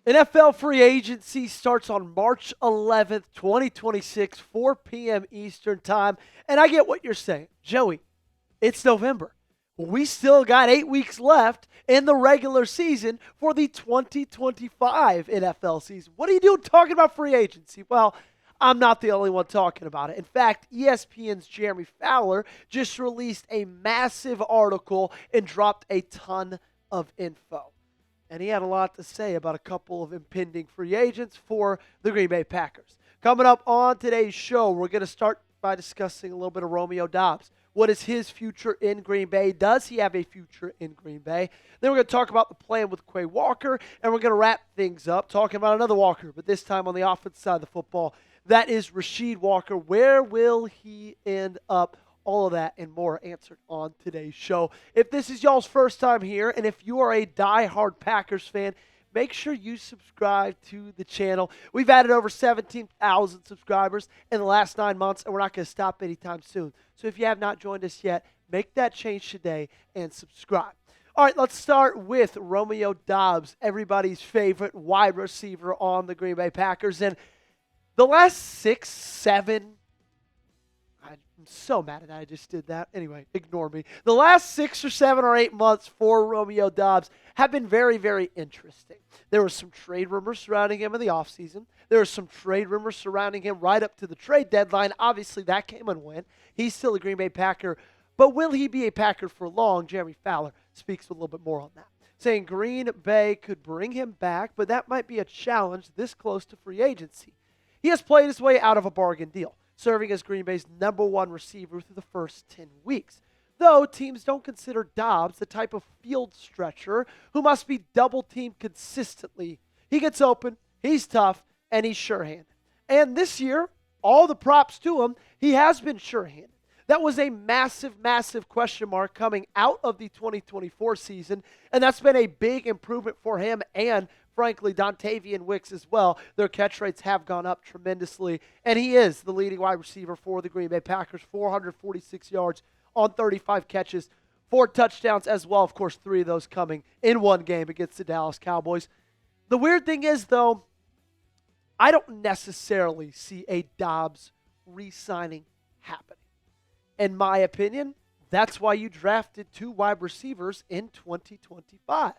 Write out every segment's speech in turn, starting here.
NFL free agency starts on March 11th, 2026, 4 p.m. Eastern Time. And I get what you're saying. Joey, it's November. Well, we still got 8 weeks left in the regular season for the 2025 NFL season. What are you doing talking about free agency? Well, I'm not the only one talking about it. In fact, ESPN's Jeremy Fowler just released a massive article and dropped a ton of info. And he had a lot to say about a couple of impending free agents for the Green Bay Packers. Coming up on today's show, we're going to start by discussing a little bit of Romeo Doubs. What is his future in Green Bay? Does he have a future in Green Bay? Then we're going to talk about the plan with Quay Walker, and we're going to wrap things up talking about another Walker, but this time on the offensive side of the football. That is Rasheed Walker. Where will he end up? All of that and more answered on today's show. If this is y'all's first time here, and if you are a die-hard Packers fan, make sure you subscribe to the channel. We've added over 17,000 subscribers in the last 9 months, and we're not going to stop anytime soon. So if you have not joined us yet, make that change today and subscribe. All right, let's start with Romeo Doubs, everybody's favorite wide receiver on the Green Bay Packers. And the last 6, 7, I'm so mad that I just did that. Anyway, ignore me. The last 6 or 7 or 8 months for Romeo Doubs have been very, very interesting. There were some trade rumors surrounding him in the offseason. There were some trade rumors surrounding him right up to the trade deadline. Obviously, that came and went. He's still a Green Bay Packer. But will he be a Packer for long? Jeremy Fowler speaks a little bit more on that, saying Green Bay could bring him back, but that might be a challenge this close to free agency. He has played his way out of a bargain deal, serving as Green Bay's #1 receiver through the first 10 weeks. Though teams don't consider Doubs the type of field stretcher who must be double-teamed consistently. He gets open, he's tough, and he's sure-handed. And this year, all the props to him, he has been sure-handed. That was a massive, massive question mark coming out of the 2024 season, and that's been a big improvement for him and frankly, Dontavian Wicks as well. Their catch rates have gone up tremendously, and he is the leading wide receiver for the Green Bay Packers, 446 yards on 35 catches, 4 touchdowns as well. Of course, 3 of those coming in one game against the Dallas Cowboys. The weird thing is, though, I don't necessarily see a Doubs re-signing happening. In my opinion, that's why you drafted 2 wide receivers in 2025.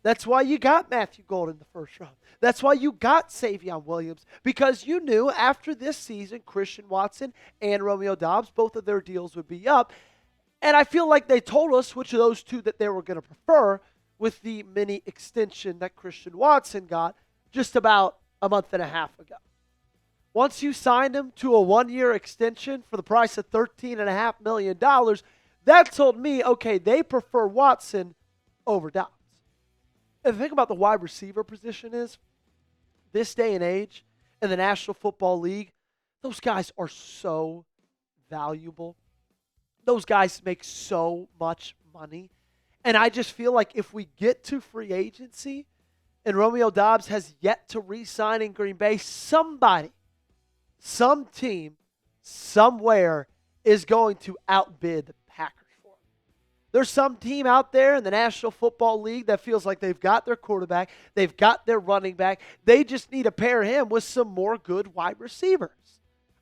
That's why you got Matthew Gold in the first round. That's why you got Savion Williams, because you knew after this season, Christian Watson and Romeo Doubs, both of their deals would be up. And I feel like they told us which of those 2 that they were going to prefer with the mini extension that Christian Watson got just about a month and a half ago. Once you signed him to a 1-year extension for the price of $13.5 million, that told me, okay, they prefer Watson over Doubs. And the thing about the wide receiver position is, this day and age in the National Football League, those guys are so valuable. Those guys make so much money. And I just feel like if we get to free agency and Romeo Doubs has yet to re-sign in Green Bay, somebody, some team, somewhere is going to outbid the Packers. There's some team out there in the National Football League that feels like they've got their quarterback, they've got their running back. They just need to pair him with some more good wide receivers.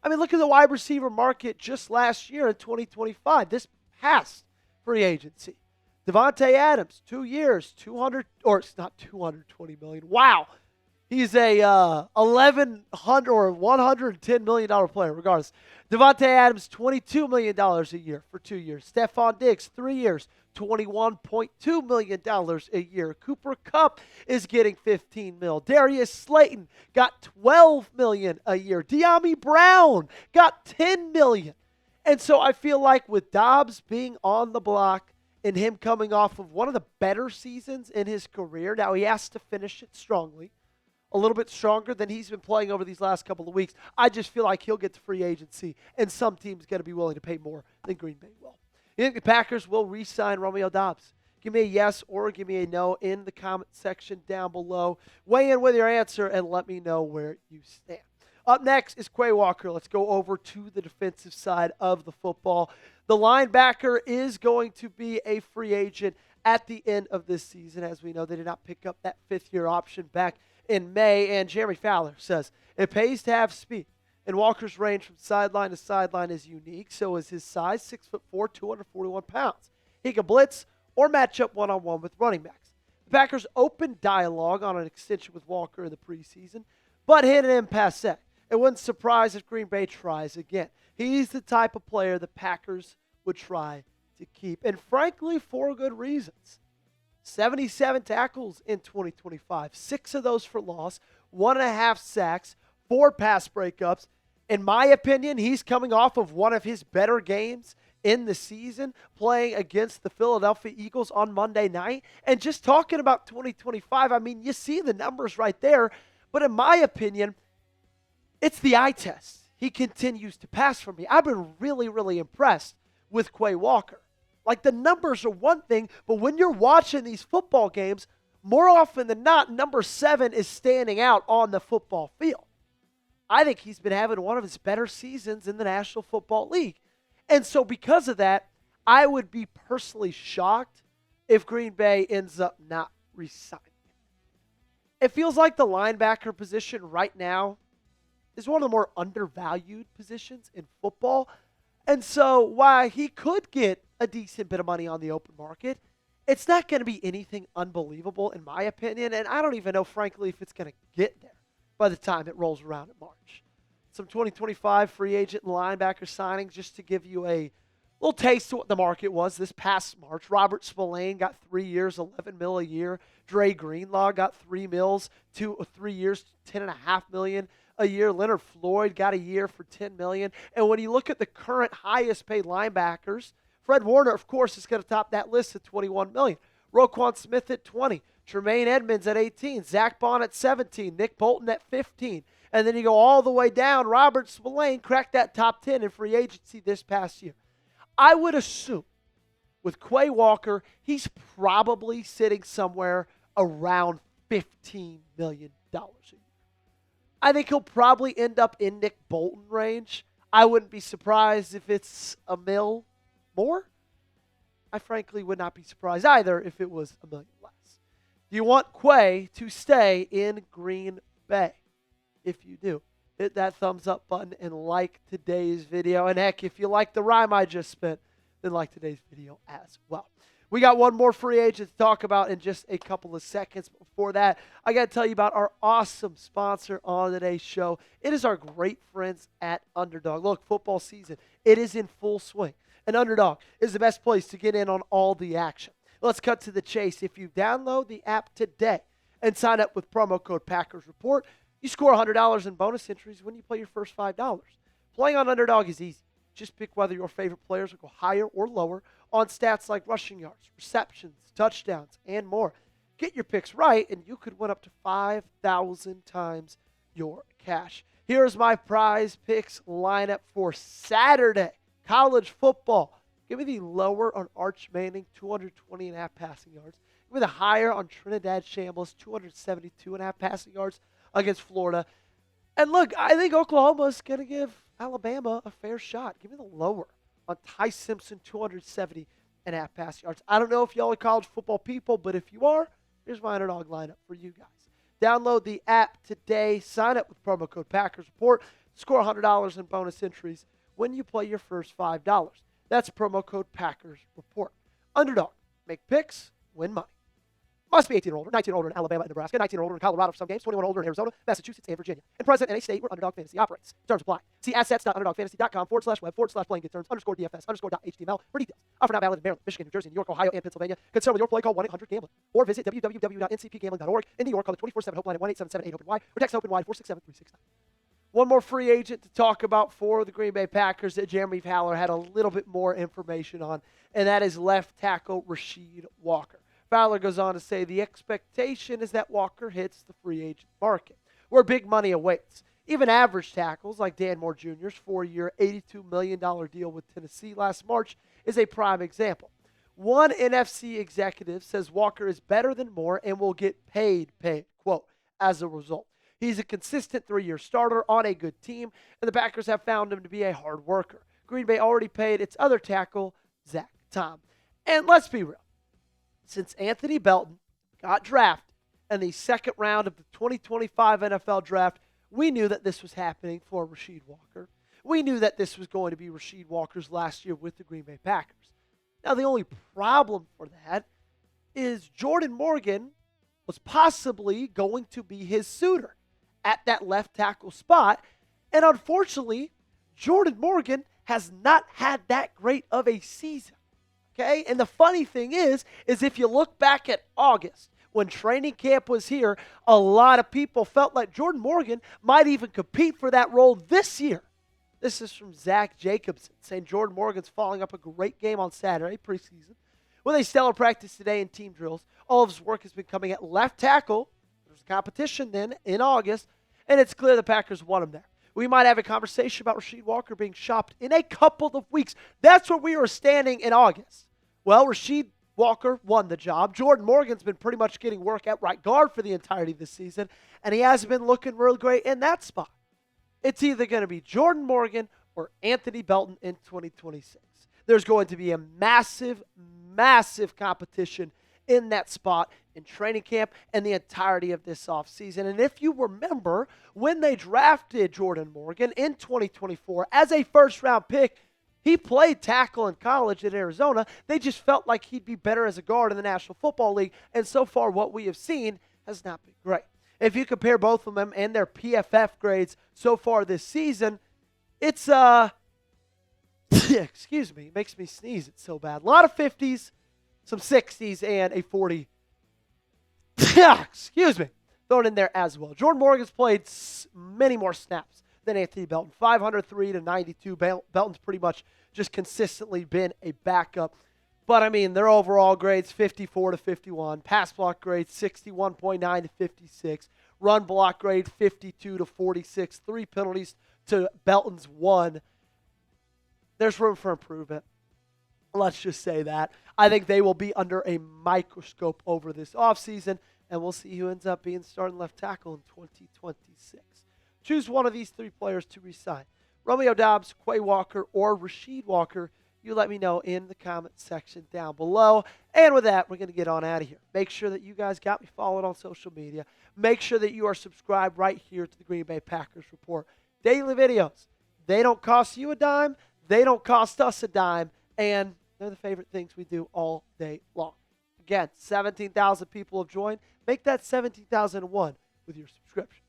I mean, look at the wide receiver market just last year in 2025, this past free agency. Devontae Adams, 2 years, 200, or it's not 220 million. Wow. He's a $1,100 or $110 million player, regardless. Devontae Adams, $22 million a year for 2 years. Stephon Diggs, 3 years, $21.2 million a year. Cooper Kupp is getting $15 million. Darius Slayton got $12 million a year. De'Ami Brown got $10 million. And so I feel like with Doubs being on the block and him coming off of one of the better seasons in his career, now he has to finish it strongly, a little bit stronger than he's been playing over these last couple of weeks. I just feel like he'll get to free agency, and some team's going to be willing to pay more than Green Bay will. You think the Packers will re-sign Romeo Doubs? Give me a yes or give me a no in the comment section down below. Weigh in with your answer and let me know where you stand. Up next is Quay Walker. Let's go over to the defensive side of the football. The linebacker is going to be a free agent at the end of this season. As we know, they did not pick up that 5th-year option back in May. And Jeremy Fowler says, it pays to have speed. And Walker's range from sideline to sideline is unique. So is his size, 6'4", 241 pounds. He can blitz or match up one-on-one with running backs. The Packers opened dialogue on an extension with Walker in the preseason, but hit an impasse. It wouldn't surprise if Green Bay tries again. He's the type of player the Packers would try to keep, and frankly, for good reasons. 77 tackles in 2025, 6 of those for loss, 1.5 sacks, 4 pass breakups. In my opinion, he's coming off of one of his better games in the season, playing against the Philadelphia Eagles on Monday night. And just talking about 2025, I mean, you see the numbers right there. But in my opinion, it's the eye test. He continues to pass for me. I've been really, really impressed with Quay Walker. Like, the numbers are one thing, but when you're watching these football games, more often than not, number 7 is standing out on the football field. I think he's been having one of his better seasons in the National Football League. And so because of that, I would be personally shocked if Green Bay ends up not re-signing him. It feels like the linebacker position right now is one of the more undervalued positions in football. And so while he could get a decent bit of money on the open market, it's not going to be anything unbelievable in my opinion. And I don't even know, frankly, if it's going to get there by the time it rolls around in March. Some 2025 free agent and linebacker signings, just to give you a little taste of what the market was this past March. Robert Spillane got 3 years, $11 million a year. Dre Greenlaw got $3 years, $10.5 million a year. Leonard Floyd got a year for $10 million. And when you look at the current highest paid linebackers, Fred Warner, of course, is going to top that list at $21 million. Roquan Smith at 20, Tremaine Edmonds at 18, Zach Bond at 17, Nick Bolton at 15. And then you go all the way down. Robert Spillane cracked that top 10 in free agency this past year. I would assume with Quay Walker, he's probably sitting somewhere around $15 million a year. I think he'll probably end up in Nick Bolton range. I wouldn't be surprised if it's $1 million more. I frankly would not be surprised either if it was $1 million less. Do you want Quay to stay in Green Bay? If you do, hit that thumbs up button and like today's video. And heck, if you like the rhyme I just spent, then like today's video as well. We got one more free agent to talk about in just a couple of seconds. Before that, I got to tell you about our awesome sponsor on today's show. It is our great friends at Underdog. Look, football season, it is in full swing. And Underdog is the best place to get in on all the action. Let's cut to the chase. If you download the app today and sign up with promo code Packers Report, you score $100 in bonus entries when you play your first $5. Playing on Underdog is easy. Just pick whether your favorite players will go higher or lower on stats like rushing yards, receptions, touchdowns, and more. Get your picks right, and you could win up to 5,000 times your cash. Here's my prize picks lineup for Saturday. College football. Give me the lower on Arch Manning, 220.5 passing yards. Give me the higher on Trinidad Shambles, 272.5 passing yards against Florida. And look, I think Oklahoma's going to give Alabama a fair shot. Give me the lower on Ty Simpson, 270.5 passing yards. I don't know if y'all are college football people, but if you are, here's my Underdog lineup for you guys. Download the app today. Sign up with promo code Packers Report. Score $100 in bonus entries when you play your first $5. That's promo code Packers Report. Underdog. Make picks, win money. Must be 18 or older, 19 or older in Alabama and Nebraska, 19 or older in Colorado for some games, 21 or older in Arizona, Massachusetts, and Virginia. And present in a state where Underdog Fantasy operates. Terms apply. See assets.underdogfantasy.com/web/playing-get-terms_DFS_.html for details. Offer not valid in Maryland, Michigan, New Jersey, New York, Ohio, and Pennsylvania. Concerned with your play, call 1-800-GAMBLER. Or visit www.ncpgambling.org. In New York, call the 24/7 Helpline at 1-877-8-OPEN-Y or text OPEN-Y 467-369. One more free agent to talk about for the Green Bay Packers that Jeremy Fowler had a little bit more information on, and that is left tackle Rasheed Walker. Fowler goes on to say the expectation is that Walker hits the free agent market, where big money awaits. Even average tackles like Dan Moore Jr.'s 4-year, $82 million deal with Tennessee last March is a prime example. One NFC executive says Walker is better than Moore and will get paid, quote, as a result. He's a consistent 3-year starter on a good team, and the Packers have found him to be a hard worker. Green Bay already paid its other tackle, Zach Tom. And let's be real. Since Anthony Belton got drafted and the second round of the 2025 NFL Draft, we knew that this was happening for Rasheed Walker. We knew that this was going to be Rasheed Walker's last year with the Green Bay Packers. Now, the only problem for that is Jordan Morgan was possibly going to be his suitor at that left tackle spot. And unfortunately, Jordan Morgan has not had that great of a season. Okay? And the funny thing is if you look back at August, when training camp was here, a lot of people felt like Jordan Morgan might even compete for that role this year. This is from Zach Jacobson, saying Jordan Morgan's following up a great game on Saturday, preseason. With a stellar practice today in team drills, all of his work has been coming at left tackle. There's a competition then in August, and it's clear the Packers want him there. We might have a conversation about Rasheed Walker being shopped in a couple of weeks. That's where we were standing in August. Well, Rasheed Walker won the job. Jordan Morgan's been pretty much getting work at right guard for the entirety of the season, and he hasn't been looking real great in that spot. It's either going to be Jordan Morgan or Anthony Belton in 2026. There's going to be a massive, massive competition in that spot in training camp and the entirety of this offseason. And if you remember, when they drafted Jordan Morgan in 2024 as a first-round pick, he played tackle in college at Arizona. They just felt like he'd be better as a guard in the National Football League. And so far, what we have seen has not been great. If you compare both of them and their PFF grades so far this season, it's, excuse me, it makes me sneeze. It's so bad. A lot of 50s, some 60s, and a 40. Excuse me. Thrown in there as well. Jordan Morgan's played many more snaps than Anthony Belton. 503 to 92. Belton's pretty much just consistently been a backup. But, I mean, their overall grades, 54 to 51. Pass block grades, 61.9 to 56. Run block grade, 52 to 46. 3 penalties to Belton's 1. There's room for improvement. Let's just say that. I think they will be under a microscope over this offseason, and we'll see who ends up being starting left tackle in 2026. Choose one of these 3 players to re-sign. Romeo Doubs, Quay Walker, or Rasheed Walker. You let me know in the comment section down below. And with that, we're going to get on out of here. Make sure that you guys got me followed on social media. Make sure that you are subscribed right here to the Green Bay Packers Report. Daily videos. They don't cost you a dime. They don't cost us a dime. And they're the favorite things we do all day long. Again, 17,000 people have joined. Make that 17,001 with your subscription.